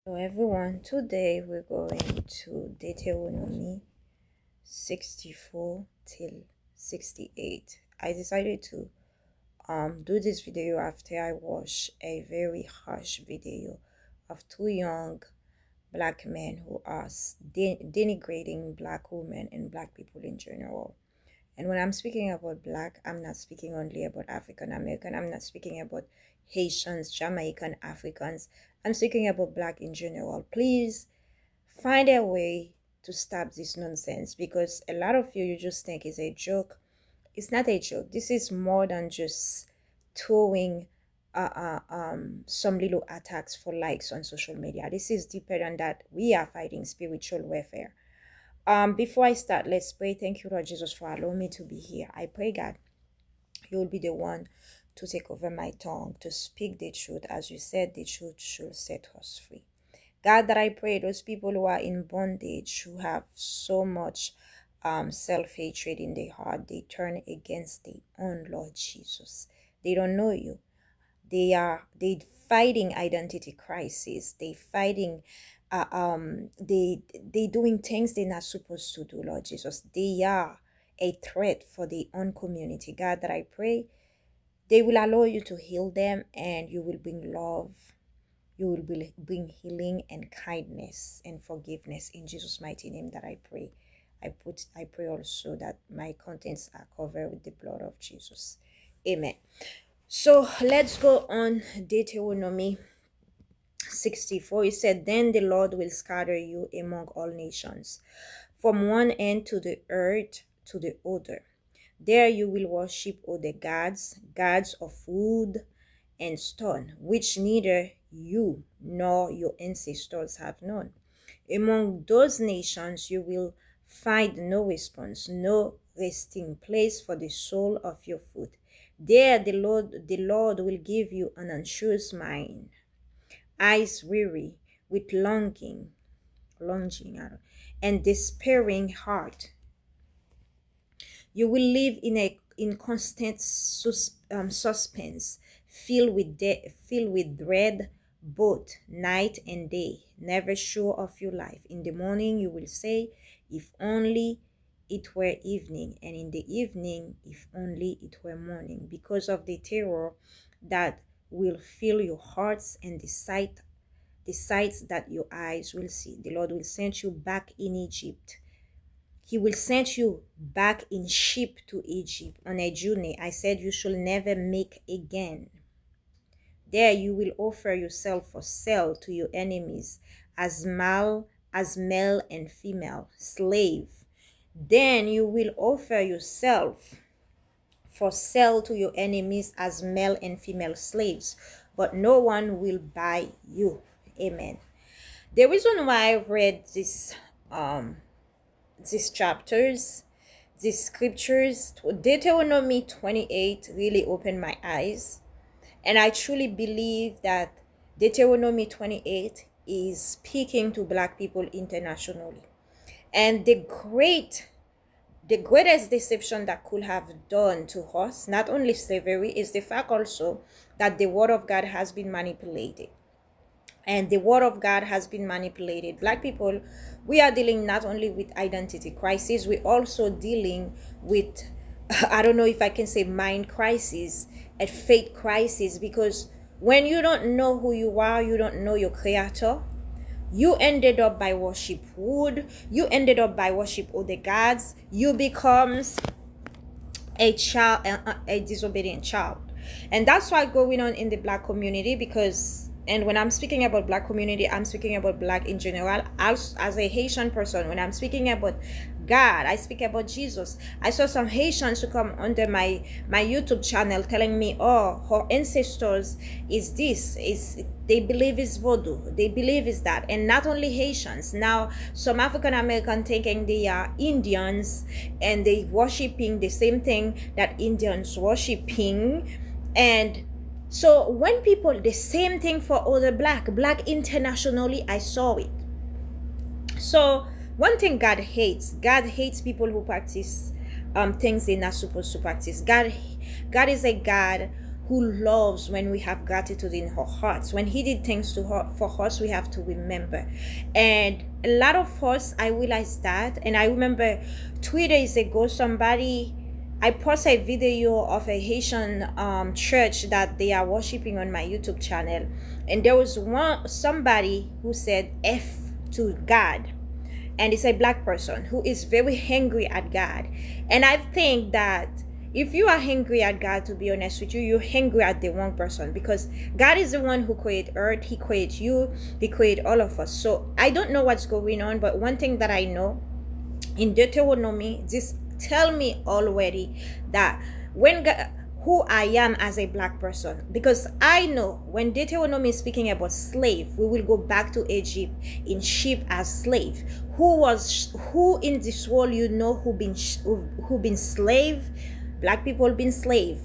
Hello everyone, today we're going to Deuteronomy 64 till 68. I decided to do this video after I watched a very harsh video of two young black men who are denigrating black women and black people in general. And when I'm speaking about black, I'm not speaking only about African American. I'm not speaking about Haitians, Jamaican, Africans. I'm speaking about black in general. Please find a way to stop this nonsense, because a lot of you just think it's a joke. It's not a joke. This is more than just throwing some little attacks for likes on social media. This is deeper than that. We are fighting spiritual warfare. Before I start, let's pray. Thank you, Lord Jesus, for allowing me to be here. I pray, God, you will be the one to take over my tongue, to speak the truth. As you said, the truth should set us free. God, that I pray those people who are in bondage, who have so much self-hatred in their heart, they turn against their own Lord Jesus. They don't know you. They fighting identity crisis. They fighting they doing things they're not supposed to do, Lord Jesus. They are a threat for their own community. God, that I pray they will allow you to heal them, and you will bring love. You will bring healing and kindness and forgiveness in Jesus' mighty name that I pray. I pray also that my contents are covered with the blood of Jesus. Amen. So let's go on Deuteronomy 64. It said, "Then the Lord will scatter you among all nations, from one end to the earth to the other. There you will worship other gods of wood and stone, which neither you nor your ancestors have known. Among those nations you will find no response, no resting place for the sole of your foot. There the Lord will give you an anxious mind, eyes weary with longing, and despairing heart. You will live in constant suspense, filled with dread, both night and day, never sure of your life. In the morning you will say, if only it were evening, and in the evening, if only it were morning, because of the terror that will fill your hearts and the sights that your eyes will see. The Lord will send you back in Egypt. He will send you back in ship to Egypt on a journey I said you should never make again. There you will offer yourself for sale to your enemies as male and female slave. Then you will offer yourself for sale to your enemies as male and female slaves, but no one will buy you." Amen. The reason why I read these chapters, these scriptures, Deuteronomy 28 really opened my eyes. And I truly believe that Deuteronomy 28 is speaking to black people internationally. And the greatest deception that could have done to us, not only slavery, is the fact also that the word of God has been manipulated. And the word of God has been manipulated. Black people, we are dealing not only with identity crisis, we're also dealing with, I don't know if I can say mind crisis, a faith crisis, because when you don't know who you are, you don't know your creator, you ended up by worship wood, you ended up by worship other gods, you becomes a child, a disobedient child. And that's what's going on in the black community, because, and when I'm speaking about black community, I'm speaking about black in general. As a Haitian person, when I'm speaking about God, I speak about Jesus. I saw some Haitians who come under my YouTube channel telling me, oh, her ancestors is this, is they believe is voodoo, they believe is that. And not only Haitians, now some African American thinking they are Indians, and they worshiping the same thing that Indians worshiping. And so when people, the same thing for other black internationally, I saw it. So one thing God hates people who practice things they're not supposed to practice. God is a God who loves when we have gratitude in our hearts. When he did things for us, we have to remember. And a lot of us, I realized that. And I remember 2 days ago, I posted a video of a Haitian church that they are worshiping on my YouTube channel. And there was somebody who said F to God. And it's a black person who is very angry at God. And I think that if you are angry at God, to be honest with you, you're angry at the wrong person, because God is the one who created earth. He created you. He created all of us. So I don't know what's going on, but one thing that I know in Deuteronomy, this tell me already that when God, who I am as a black person, because I know when Deuteronomy is speaking about slave, we will go back to Egypt in sheep as slave. Who in this world who been slave? Black people been slave.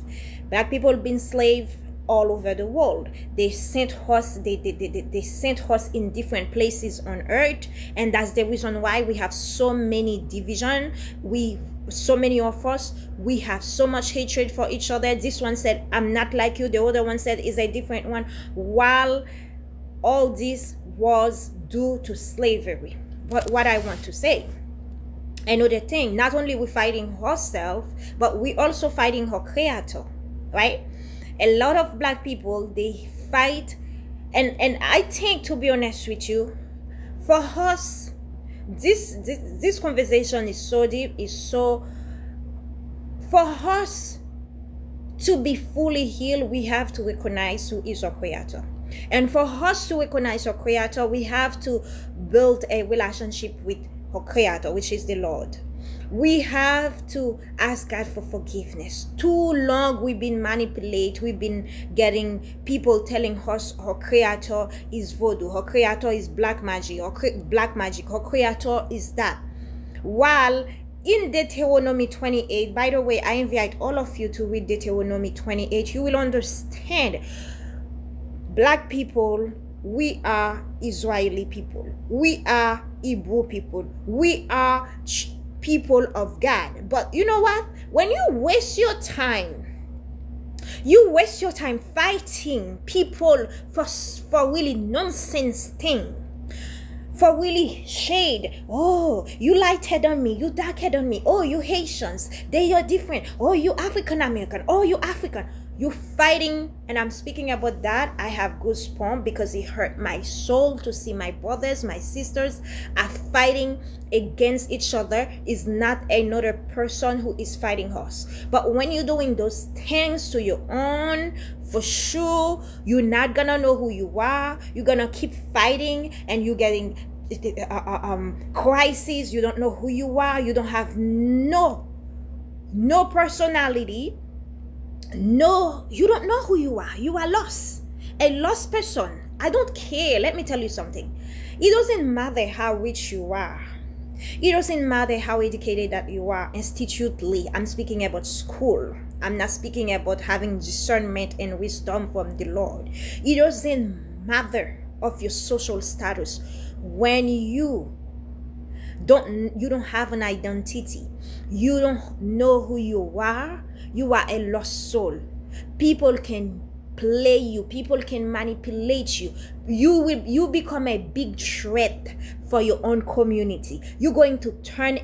Black people been slave all over the world. They sent us in different places on earth, and that's the reason why we have so many division. So many of us, we have so much hatred for each other. This one said, I'm not like you. The other one said, is a different one. While all this was due to slavery. But what I want to say, another thing, not only we fighting ourselves, but we also fighting our creator, right? A lot of black people, they fight, and I think, to be honest with you, for us, this conversation is so deep, for us to be fully healed, we have to recognize who is our creator. And for us to recognize our creator, we have to build a relationship with our creator, which is the Lord. We have to ask God for forgiveness. Too long we've been manipulated. We've been getting people telling us our creator is voodoo, our creator is black magic, our creator is that. While in Deuteronomy 28, by the way, I invite all of you to read Deuteronomy 28. You will understand. Black people, we are Israeli people. We are Hebrew people. We are people of God. But you know what? When you waste your time fighting people for really nonsense thing, for really shade. Oh, you lighter than me, you darker than me. Oh, you Haitians, they are different. Oh, you African American. Oh, you African. You fighting, and I'm speaking about that. I have goosebumps because it hurt my soul to see my brothers, my sisters are fighting against each other. Is not another person who is fighting us. But when you're doing those things to your own, for sure, you're not gonna know who you are. You're gonna keep fighting, and you're getting crises. You don't know who you are. You don't have no personality. No, you don't know who you are. You are lost. A lost person. I don't care. Let me tell you something. It doesn't matter how rich you are. It doesn't matter how educated that you are institutionally. I'm speaking about school. I'm not speaking about having discernment and wisdom from the Lord. It doesn't matter of your social status. When you don't have an identity, you don't know who you are a lost soul. People can play you, people can manipulate you. You become a big threat for your own community. You're going to turn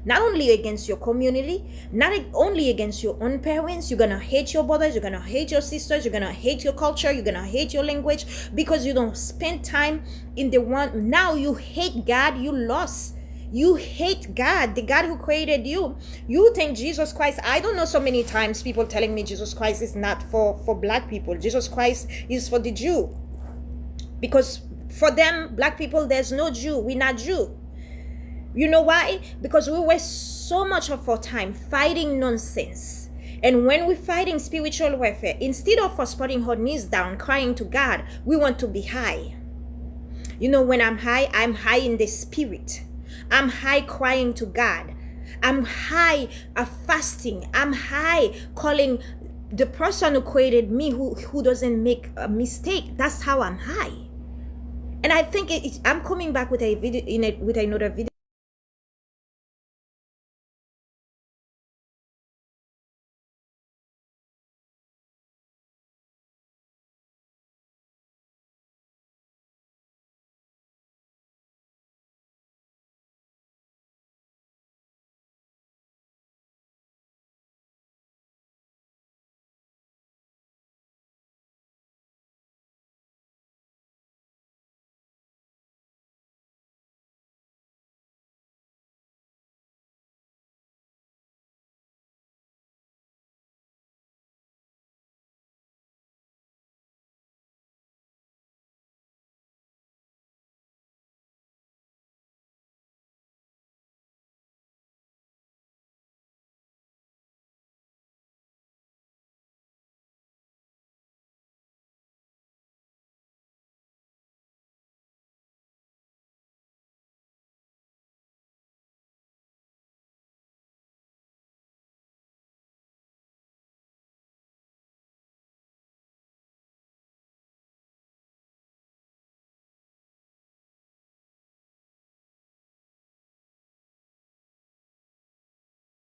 not only against your community, not only against your own parents. You're gonna hate your brothers, you're gonna hate your sisters, you're gonna hate your culture, you're gonna hate your language, because you don't spend time in the one. Now you hate God. You lost. You hate God, the God who created you. You think Jesus Christ, I don't know, so many times people telling me Jesus Christ is not for black people. Jesus Christ is for the Jew. Because for them, black people, there's no Jew. We're not Jew. You know why? Because we waste so much of our time fighting nonsense. And when we're fighting spiritual warfare, instead of us putting our knees down, crying to God, we want to be high. You know, when I'm high in the spirit. I'm high crying to God. I'm high fasting. I'm high calling the person who created me, who doesn't make a mistake. That's how I'm high. And I think I'm coming back with a video with another video.